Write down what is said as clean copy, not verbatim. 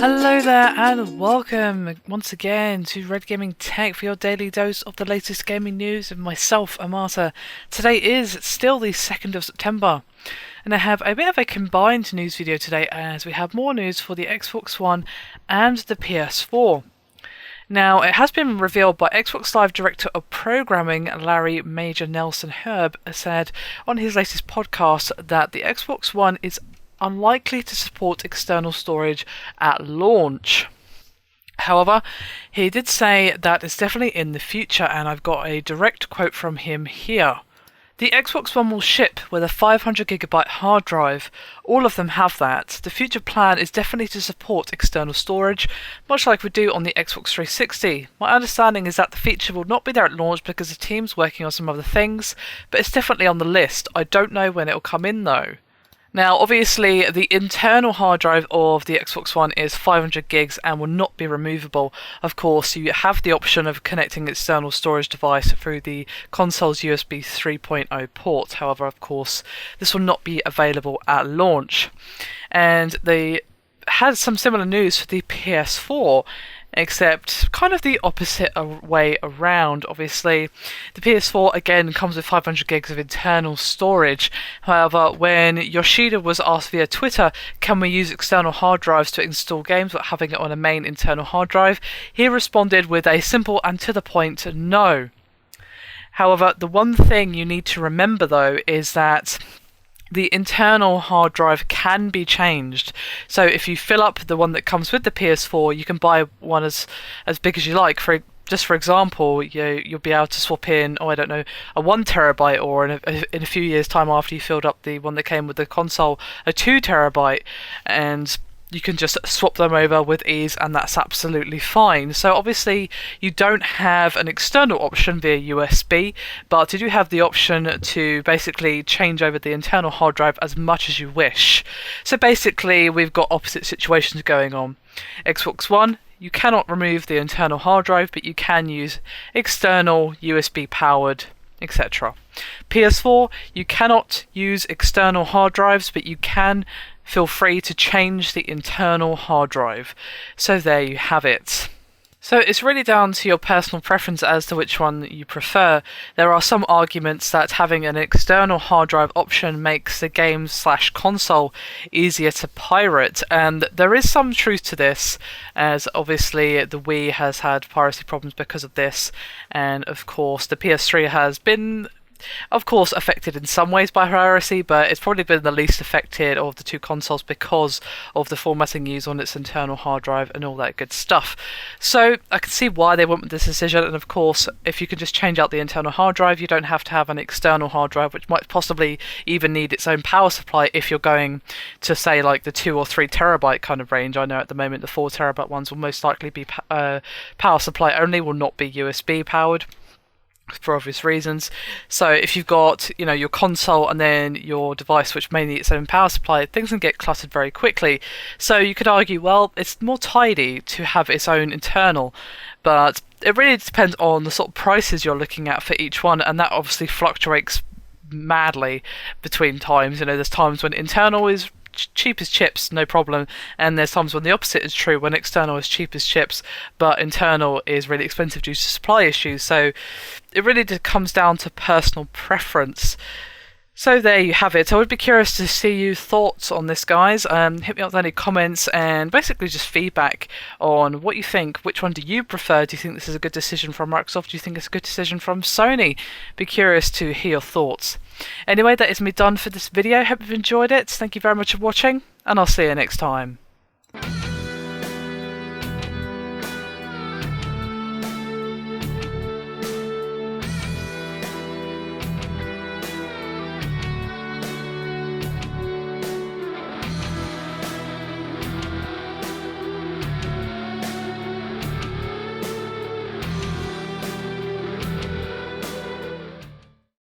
Hello there and welcome once again to Red Gaming Tech for your daily dose of the latest gaming news with myself, Amata. Today is still the 2nd of September and I have a bit of a combined news video today as we have more news for the Xbox One and the PS4. Now, it has been revealed by Xbox Live Director of Programming Larry Major Nelson Herb said on his latest podcast that the Xbox One is unlikely to support external storage at launch. However, he did say that it's definitely in the future, and I've got a direct quote from him here. The Xbox One will ship with a 500GB hard drive. All of them have that. The future plan is definitely to support external storage, much like we do on the Xbox 360. My understanding is that the feature will not be there at launch because the team's working on some other things, but it's definitely on the list. I don't know when it will come in though. Now, obviously, the internal hard drive of the Xbox One is 500 gigs and will not be removable. Of course, you have the option of connecting external storage device through the console's USB 3.0 port. However, of course, this will not be available at launch. And they had some similar news for the PS4, except kind of the opposite way around. Obviously, the PS4 again comes with 500 gigs of internal storage. However, when Yoshida was asked via Twitter, can we use external hard drives to install games without having it on a main internal hard drive, he responded with a simple and to the point no. However, the one thing you need to remember though is that the internal hard drive can be changed. So if you fill up the one that comes with the PS4, you can buy one as big as you like. For example, you'll be able to swap in, a 1 terabyte, or in a few years' time after you filled up the one that came with the console, a 2 terabyte, and you can just swap them over with ease, and that's absolutely fine. So obviously you don't have an external option via USB, but you do have the option to basically change over the internal hard drive as much as you wish. So basically we've got opposite situations going on. Xbox One, you cannot remove the internal hard drive, but you can use external USB powered, etc. PS4, you cannot use external hard drives, but you can feel free to change the internal hard drive. So there you have it. So it's really down to your personal preference as to which one you prefer. There are some arguments that having an external hard drive option makes the game/console easier to pirate, and there is some truth to this, as obviously the Wii has had piracy problems because of this, and of course the PS3 has been affected in some ways by piracy, but it's probably been the least affected of the two consoles because of the formatting used on its internal hard drive and all that good stuff. So I can see why they went with this decision, and of course if you can just change out the internal hard drive, you don't have to have an external hard drive, which might possibly even need its own power supply if you're going to say like the 2 or 3 terabyte kind of range. I know at the moment the 4 terabyte ones will most likely be power supply only, will not be USB powered, for obvious reasons. So if you've got, your console and then your device which may need its own power supply, things can get cluttered very quickly. So you could argue, well, it's more tidy to have its own internal, but it really depends on the sort of prices you're looking at for each one, and that obviously fluctuates madly between times. There's times when internal is cheap as chips, no problem, and there's times when the opposite is true, when external is cheap as chips but internal is really expensive due to supply issues. So it really comes down to personal preference. So there you have it. I would be curious to see your thoughts on this, guys. Hit me up with any comments and basically just feedback on what you think. Which one do you prefer? Do you think this is a good decision from Microsoft? Do you think it's a good decision from Sony? Be curious to hear your thoughts. Anyway, that is me done for this video. Hope you've enjoyed it. Thank you very much for watching, and I'll see you next time.